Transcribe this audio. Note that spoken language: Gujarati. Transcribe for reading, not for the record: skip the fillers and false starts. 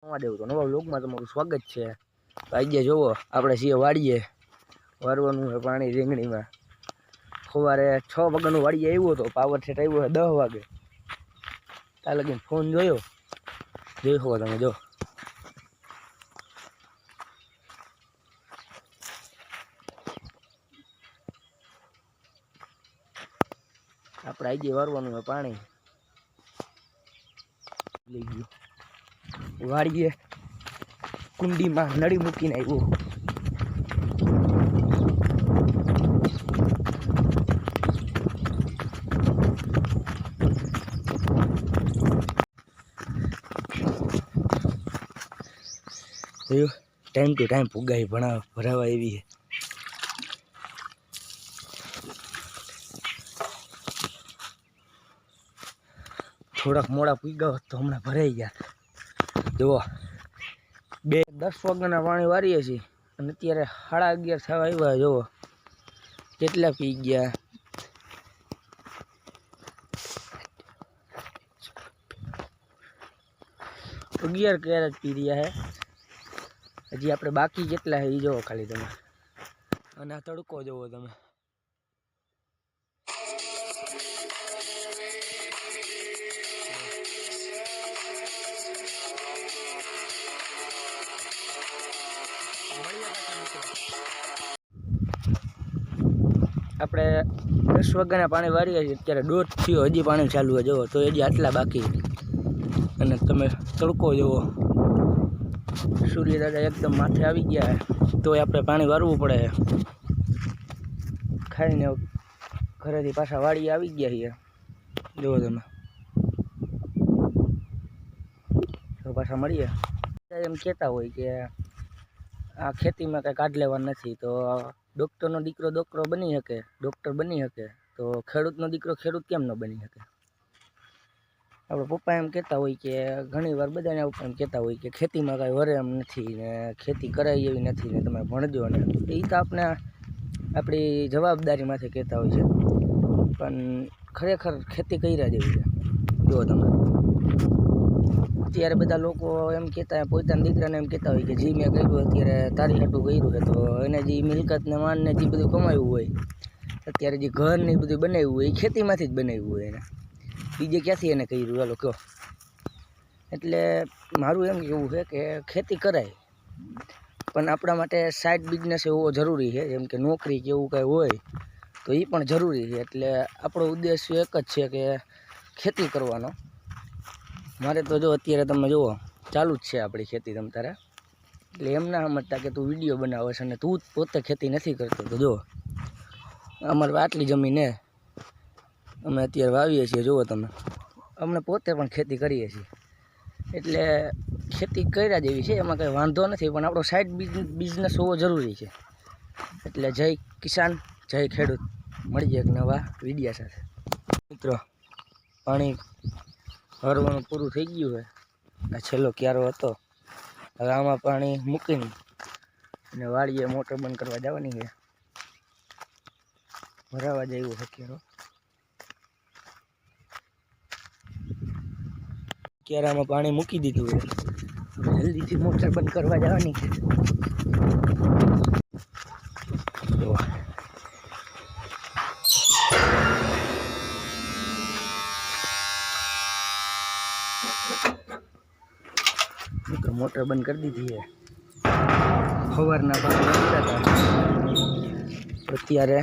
મહાદેવ તો નવા વ્લોગમાં તમારું સ્વાગત છે। આજે જોવો આપણે છીએ વાડીએ વારવાનું છે પાણી રીંગણીમાં। સવારે 6 વાગ્યાનું વાડીએ આવ્યો તો પાવર સેટ આવ્યો છે 10 વાગે। ત્યાં લગીને ફોન જોયો દેખો તમે જો આપણે આજે વારવાનું છે પાણી લઈ ગયું વાડીએ કુંડીમાં નળી મૂકીને આવ્યો। ટાઈમ ટુ ટાઈમ ફુગાઈ ભરાવા એવી છે। થોડાક મોડા પૂગ્યા હોત તો હમણાં ભરાઈ ગયા। જુઓ 10 વાગ્યાના પાણી વારીએ છીએ અને અત્યારે 11:30 થવા આવ્યા। જુઓ કેટલા પી ગયા। 11 કેરેટ પી રહ્યા છે। હજી આપણે બાકી કેટલા છે એ જોવો ખાલી તમે। અને આ તડકો જોવો તમે। આપણે 10 વાગ્યાના પાણી વારીએ છીએ અત્યારે 1:30 થયો હજી પાણી ચાલુ છે જુઓ તો હજી આટલા બાકી। અને તમે તડકો જુઓ સૂર્ય દાદા એકદમ માથે આવી ગયા તો આપણે પાણી વારવું પડે। ખાઈને ઘરેથી પાછા વાડીએ આવી ગયા છીએ જુઓ તમે। તો પાછા મળીએ। એમ કહેતા હોય કે આ ખેતીમાં કંઈ કાઢ લેવાનું નથી તો ડૉક્ટરનો દીકરો ડૉક્ટર બની શકે ડૉક્ટર બની શકે તો ખેડૂતનો દીકરો ખેડૂત કેમ ન બની શકે। આપણા પપ્પા એમ કહેતા હોય કે ઘણીવાર બધાને એમ કહેતા હોય કે ખેતીમાં કાંઈ વરે એમ નથી ને ખેતી કરાય એવી નથી ને તમે ભણજો ને એ તો આપણે આપણી જવાબદારીમાંથી કહેતા હોય છે પણ ખરેખર ખેતી કર્યા જેવી છે જુઓ તમે। અત્યારે બધા લોકો એમ કહેતા પોતાના દીકરાને એમ કહેતા હોય કે જી મેં કર્યું અત્યારે તારી હાટું કર્યું છે તો એને જે મિલકત ને માન ને જે બધું કમાયું હોય અત્યારે જે ઘર ને બધું બનાવ્યું હોય એ ખેતીમાંથી જ બનાવ્યું હોય એને બીજે ક્યાંથી એને કર્યું હાલો કહો। એટલે મારું એમ કહેવું છે કે ખેતી કરાય પણ આપણા માટે સાઈડ બિઝનેસ એવો જરૂરી છે જેમ કે નોકરી કે એવું કાંઈ હોય તો એ પણ જરૂરી છે। એટલે આપણો ઉદ્દેશ્ય એક જ છે કે ખેતી કરવાનો। મારે તો જો અત્યારે તમે જુઓ ચાલુ જ છે આપણી ખેતી તમ તારે એટલે એમ ના સમજતા કે તું વિડીયો બનાવે અને તું પોતે ખેતી નથી કરતો તો જો અમારે આટલી જમીન હે અમે અત્યારે વાવીએ છીએ જુઓ તમે। અમને પોતે પણ ખેતી કરીએ છીએ એટલે ખેતી કર્યા જેવી છે એમાં કંઈ વાંધો નથી પણ આપણો સાઈડ બિઝનેસ હોવો જરૂરી છે। એટલે જય કિસાન જય ખેડૂત મળીએ એક નવા વિડીયા સાથે। મિત્રો પાણી ભરવાનું પૂરું થઈ ગયું છે આ છેલ્લો ક્યારો હતો હવે આમાં પાણી મૂકીને અને વાડીએ મોટર બંધ કરવા જવાની છે ભરાવા જેવું છે ક્યારો। ક્યારામાં પાણી મૂકી દીધું છે જલ્દીથી મોટર બંધ કરવા જવાની છે। મિત્રો મોટર બંધ કરી દીધી છે સવારના પાણી અત્યારે